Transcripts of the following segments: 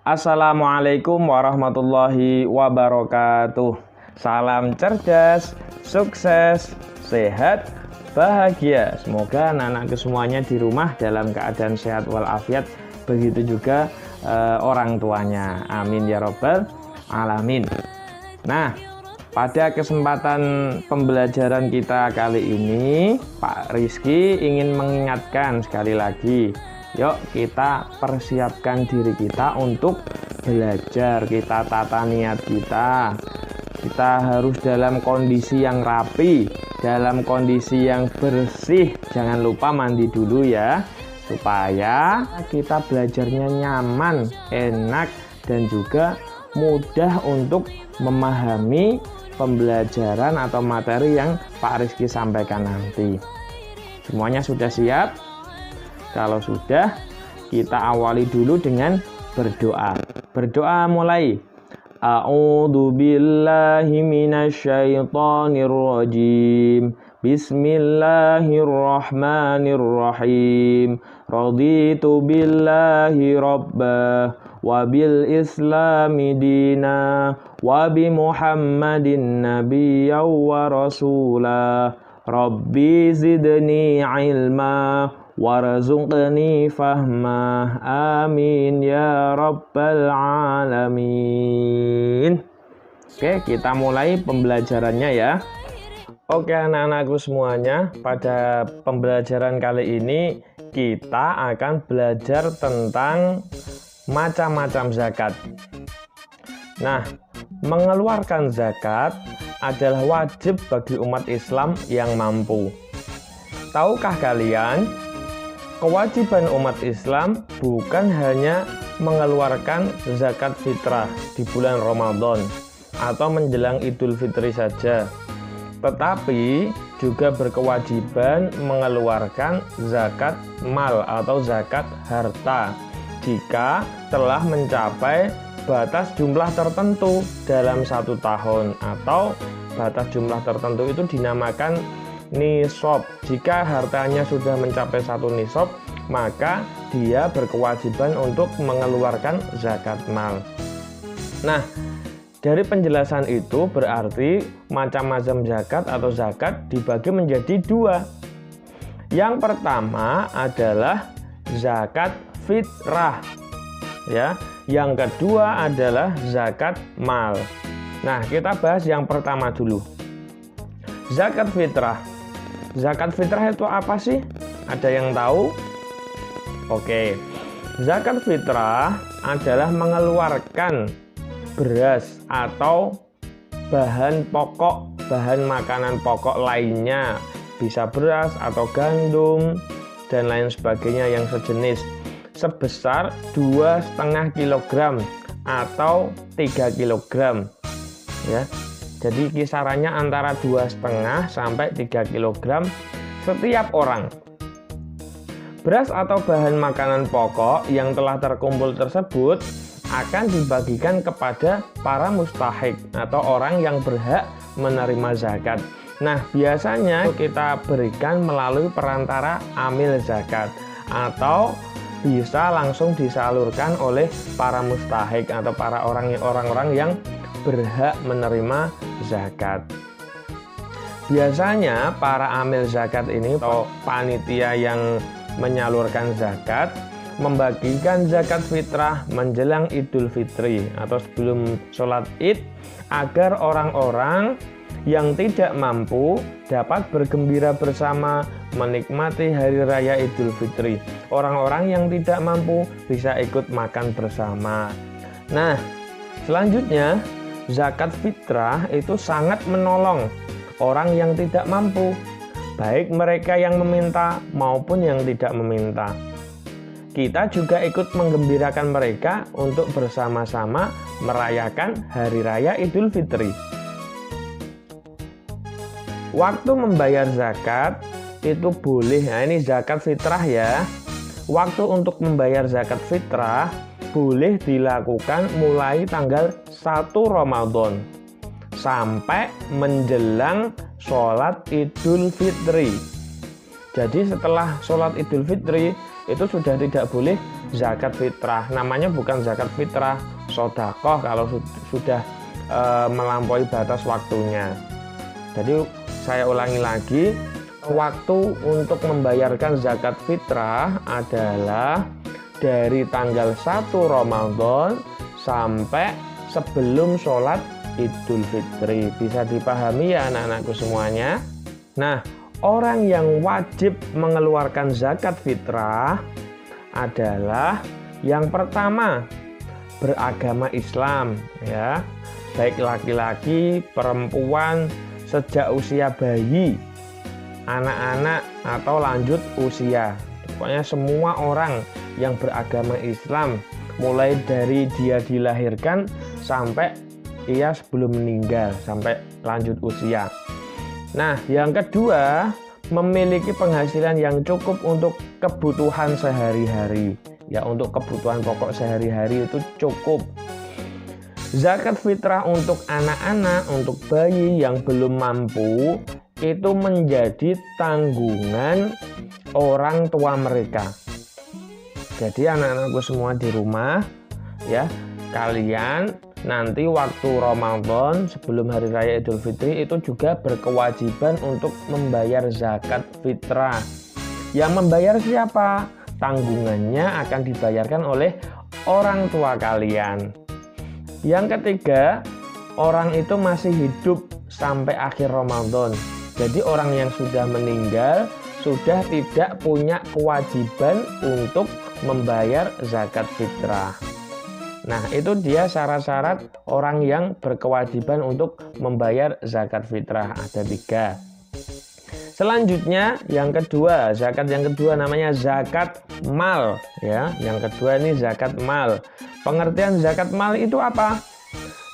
Assalamualaikum warahmatullahi wabarakatuh. Salam cerdas, sukses, sehat, bahagia. Semoga anak-anakku semuanya di rumah dalam keadaan sehat walafiat. Begitu juga orang tuanya. Amin ya robbal alamin. Nah, pada kesempatan pembelajaran kita kali ini, Pak Rizky ingin mengingatkan sekali lagi. Yuk kita persiapkan diri kita untuk belajar, kita tata niat kita. Kita harus dalam kondisi yang rapi, dalam kondisi yang bersih. Jangan lupa mandi dulu ya, supaya kita belajarnya nyaman, enak, dan juga mudah untuk memahami pembelajaran atau materi yang Pak Rizky sampaikan nanti. Semuanya sudah siap? Kalau sudah, kita awali dulu dengan berdoa. Berdoa mulai. A'udzu billahi minasyaitonir rajim. Bismillahirrahmanirrahim. Raditu billahi rabbah wa bil islami dina wa bi Muhammadin nabiyyan wa rasulah. Rabbi zidni ilma warzuqni fahma, amin ya rabbal alamin. Oke, kita mulai pembelajarannya ya. Oke anak-anakku semuanya, pada pembelajaran kali ini kita akan belajar tentang macam-macam zakat. Nah, mengeluarkan zakat adalah wajib bagi umat Islam yang mampu. Tahukah kalian, kewajiban umat Islam bukan hanya mengeluarkan zakat fitrah di bulan Ramadan atau menjelang Idul Fitri saja, tetapi juga berkewajiban mengeluarkan zakat mal atau zakat harta jika telah mencapai batas jumlah tertentu dalam 1 tahun, atau batas jumlah tertentu itu dinamakan nisab. Jika hartanya sudah mencapai 1 nisab, maka dia berkewajiban untuk mengeluarkan zakat mal. Nah, dari penjelasan itu berarti macam-macam zakat atau zakat dibagi menjadi 2. Yang pertama adalah zakat fitrah, ya. Yang kedua adalah zakat mal. Nah, kita bahas yang pertama dulu. Zakat fitrah. Zakat fitrah itu apa sih? Ada yang tahu? Oke. Zakat fitrah adalah mengeluarkan beras atau bahan pokok, bahan makanan pokok lainnya. Bisa beras atau gandum dan lain sebagainya yang sejenis, sebesar 2,5 kg atau 3 kg. Ya. Jadi kisarannya antara 2,5 sampai 3 kg setiap orang. Beras atau bahan makanan pokok yang telah terkumpul tersebut akan dibagikan kepada para mustahik atau orang yang berhak menerima zakat. Nah, biasanya kita berikan melalui perantara amil zakat atau bisa langsung disalurkan oleh para mustahik atau para orang-orang yang berhak menerima zakat. Biasanya para amil zakat ini atau panitia yang menyalurkan zakat membagikan zakat fitrah menjelang Idul Fitri atau sebelum sholat Id, agar orang-orang yang tidak mampu dapat bergembira bersama menikmati hari raya Idul Fitri. Orang-orang yang tidak mampu bisa ikut makan bersama. Nah, selanjutnya zakat fitrah itu sangat menolong orang yang tidak mampu, baik mereka yang meminta maupun yang tidak meminta. Kita juga ikut menggembirakan mereka untuk bersama-sama merayakan hari raya Idul Fitri. Waktu membayar zakat itu boleh, nah ini zakat fitrah ya. Waktu untuk membayar zakat fitrah boleh dilakukan mulai tanggal 1 Ramadan sampai menjelang sholat Idul Fitri. Jadi setelah sholat Idul Fitri itu sudah tidak boleh zakat fitrah. Namanya bukan zakat fitrah, sodakoh kalau sudah melampaui batas waktunya. Jadi saya ulangi lagi, waktu untuk membayarkan zakat fitrah adalah dari tanggal 1 Ramadan sampai sebelum sholat Idul Fitri. Bisa dipahami ya anak-anakku semuanya? Nah, orang yang wajib mengeluarkan zakat fitrah adalah yang pertama beragama Islam, ya, baik laki-laki, perempuan, sejak usia bayi, anak-anak atau lanjut usia. Pokoknya semua orang yang beragama Islam, mulai dari dia dilahirkan sampai ia sebelum meninggal, sampai lanjut usia. Nah, yang kedua, memiliki penghasilan yang cukup untuk kebutuhan sehari-hari. Ya, untuk kebutuhan pokok sehari-hari itu cukup. Zakat fitrah untuk anak-anak, untuk bayi yang belum mampu, itu menjadi tanggungan orang tua mereka. Jadi anak-anakku semua di rumah, ya, kalian nanti waktu Ramadan sebelum hari raya Idul Fitri itu juga berkewajiban untuk membayar zakat fitrah. Yang membayar siapa? Tanggungannya akan dibayarkan oleh orang tua kalian. Yang ketiga, orang itu masih hidup sampai akhir Ramadan. Jadi orang yang sudah meninggal sudah tidak punya kewajiban untuk membayar zakat fitrah. Nah, itu dia syarat-syarat orang yang berkewajiban untuk membayar zakat fitrah. Ada 3. Selanjutnya yang kedua, zakat yang kedua namanya zakat mal, ya. Yang kedua ini zakat mal. Pengertian zakat mal itu apa?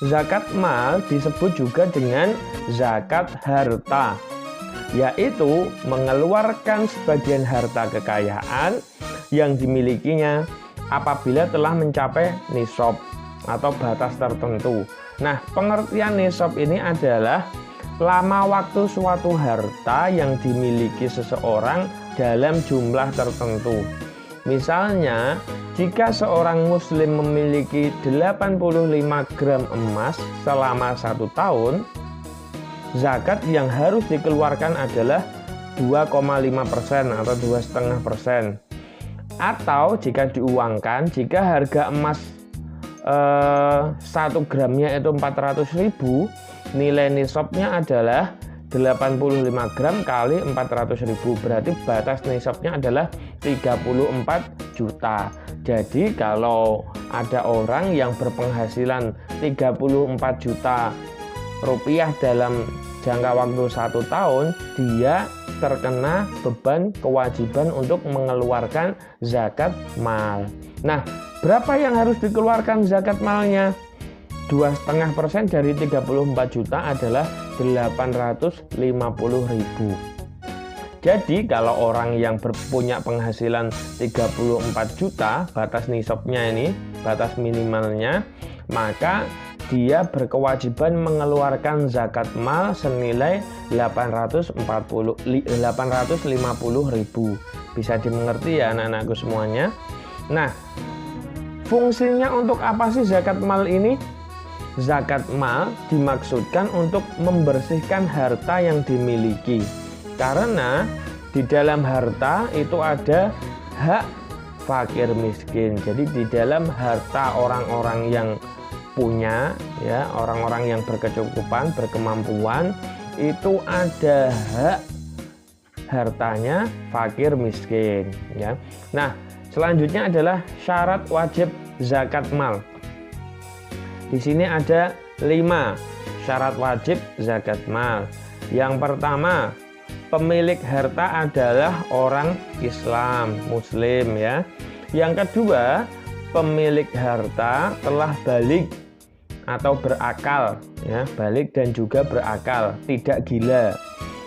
Zakat mal disebut juga dengan zakat harta, yaitu mengeluarkan sebagian harta kekayaan yang dimilikinya apabila telah mencapai nisab atau batas tertentu. Nah, pengertian nisab ini adalah lama waktu suatu harta yang dimiliki seseorang dalam jumlah tertentu. Misalnya, jika seorang muslim memiliki 85 gram emas selama 1 tahun, zakat yang harus dikeluarkan adalah 2,5% atau 2,5%. Atau jika diuangkan, jika harga emas 1 gramnya itu 400.000, nilai nisabnya adalah 85 gram kali 400.000, berarti batas nisabnya adalah 34 juta. Jadi kalau ada orang yang berpenghasilan 34 juta rupiah dalam jangka waktu 1 tahun, dia terkena beban kewajiban untuk mengeluarkan zakat mal. Nah, berapa yang harus dikeluarkan zakat malnya? 2,5% dari 34 juta adalah 850.000. Jadi kalau orang yang punya penghasilan 34 juta, batas nisabnya ini, batas minimalnya, maka dia berkewajiban mengeluarkan zakat mal senilai 850.000. Bisa dimengerti ya anak-anakku semuanya. Nah, fungsinya untuk apa sih zakat mal ini? Zakat mal dimaksudkan untuk membersihkan harta yang dimiliki. Karena di dalam harta itu ada hak fakir miskin. Jadi di dalam harta orang-orang yang punya, ya, orang-orang yang berkecukupan, berkemampuan, itu ada hak hartanya fakir miskin, ya. Nah, selanjutnya adalah syarat wajib zakat mal. Di sini ada 5 syarat wajib zakat mal. Yang pertama, pemilik harta adalah orang Islam, Muslim, ya. Yang kedua, pemilik harta telah balik atau berakal, ya, balik dan juga berakal, tidak gila.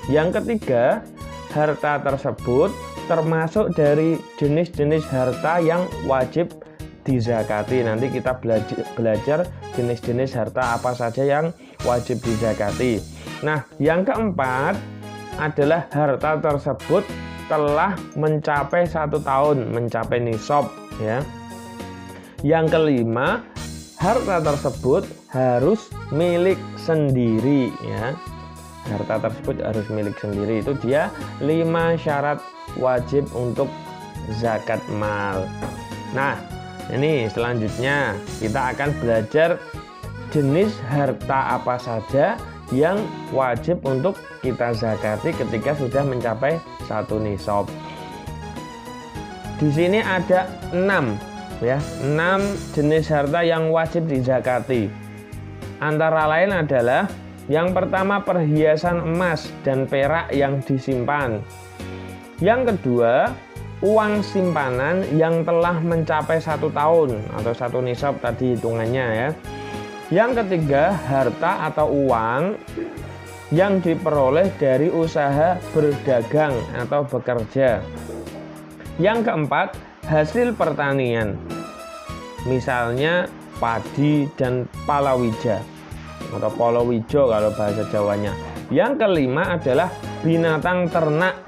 Yang ketiga, harta tersebut termasuk dari jenis-jenis harta yang wajib dizakati. Nanti kita belajar jenis-jenis harta apa saja yang wajib dizakati. Nah, yang keempat adalah harta tersebut telah mencapai 1 tahun, mencapai nisab. ya. Yang kelima, harta tersebut harus milik sendiri ya. Harta tersebut harus milik sendiri. Itu dia 5 syarat wajib untuk zakat mal. Nah, ini selanjutnya kita akan belajar jenis harta apa saja yang wajib untuk kita zakati ketika sudah mencapai 1 nisab. Di sini ada 6 ya, 6 jenis harta yang wajib dizakati. Antara lain adalah yang pertama, perhiasan emas dan perak yang disimpan. Yang kedua, uang simpanan yang telah mencapai 1 tahun atau 1 nisab tadi hitungannya ya. Yang ketiga, harta atau uang yang diperoleh dari usaha berdagang atau bekerja. Yang keempat, hasil pertanian, misalnya padi dan palawija atau polowijo kalau bahasa Jawanya. Yang kelima adalah binatang ternak,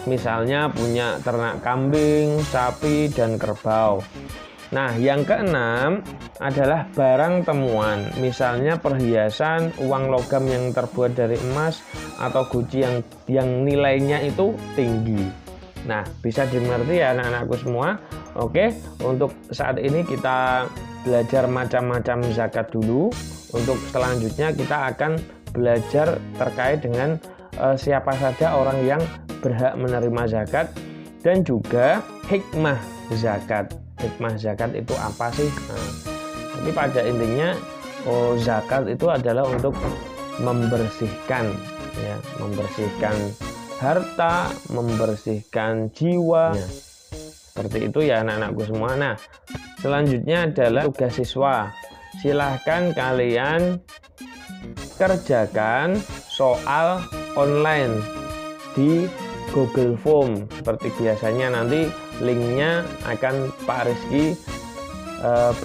misalnya punya ternak kambing, sapi, dan kerbau. Nah, yang keenam adalah barang temuan, misalnya perhiasan, uang logam yang terbuat dari emas atau guci yang nilainya itu tinggi. Nah, bisa dimengerti ya anak-anakku semua. Oke, untuk saat ini kita belajar macam-macam zakat dulu. Untuk selanjutnya kita akan belajar terkait dengan siapa saja orang yang berhak menerima zakat dan juga hikmah zakat. Hikmah zakat itu apa sih? Nah, tapi pada intinya zakat itu adalah untuk membersihkan ya, membersihkan harta, membersihkan jiwa. Ya, seperti itu ya anak-anakku semua. Nah, selanjutnya adalah tugas siswa. Silahkan kalian kerjakan soal online di Google Form seperti biasanya. Nanti linknya akan Pak Rizky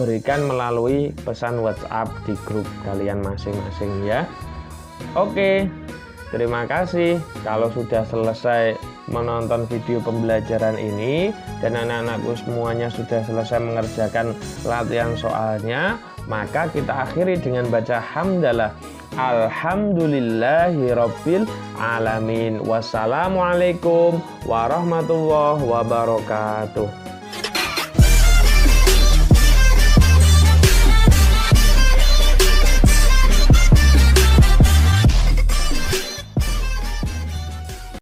berikan melalui pesan WhatsApp di grup kalian masing-masing ya. Oke, terima kasih kalau sudah selesai menonton video pembelajaran ini dan anak-anakku semuanya sudah selesai mengerjakan latihan soalnya. Maka kita akhiri dengan baca hamdalah. Alhamdulillahirabbil alamin. Wassalamualaikum warahmatullahi wabarakatuh.